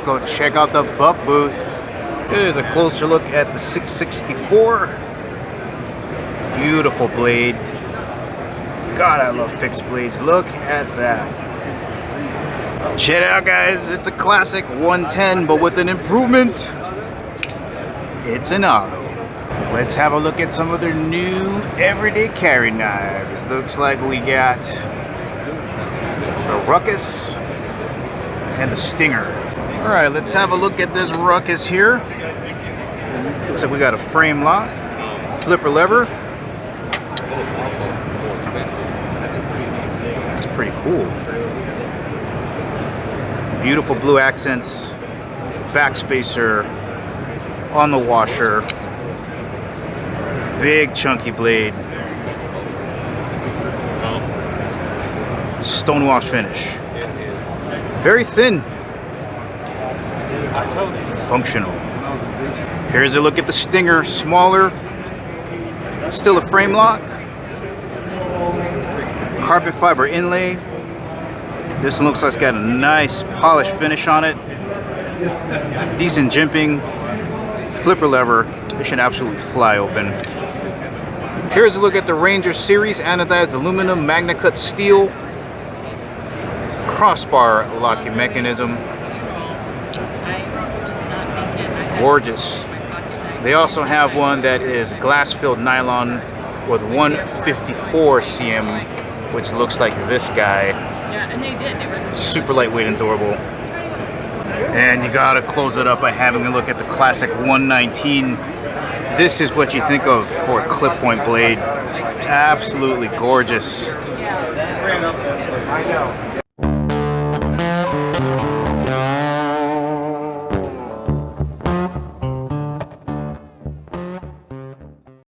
go check out the Buck booth. Here's a closer look at the 664. Beautiful blade. God, I love fixed blades. Look at that. Check it out, guys. It's a classic 110, but with an improvement. It's an auto. Let's have a look at some of their new everyday carry knives. Looks like we got the Ruckus and the Stinger. All right, let's have a look at this Ruckus here. Looks like we got a frame lock, flipper lever. That's pretty cool. Beautiful blue accents, back spacer on the washer, big chunky blade, stonewash finish, very thin, functional. Here's a look at the Stinger, smaller, still a frame lock, carbon fiber inlay. This one looks like it's got a nice polished finish on it. Decent jimping. Flipper lever. It should absolutely fly open. Here's a look at the Ranger series anodized aluminum magna cut steel. Crossbar locking mechanism. Gorgeous. They also have one that is glass filled nylon with 154 cm, which looks like this guy. Yeah, and they did. They were Super lightweight and durable. And you gotta close it up by having a look at the classic 119. This is what you think of for a clip point blade. Absolutely gorgeous.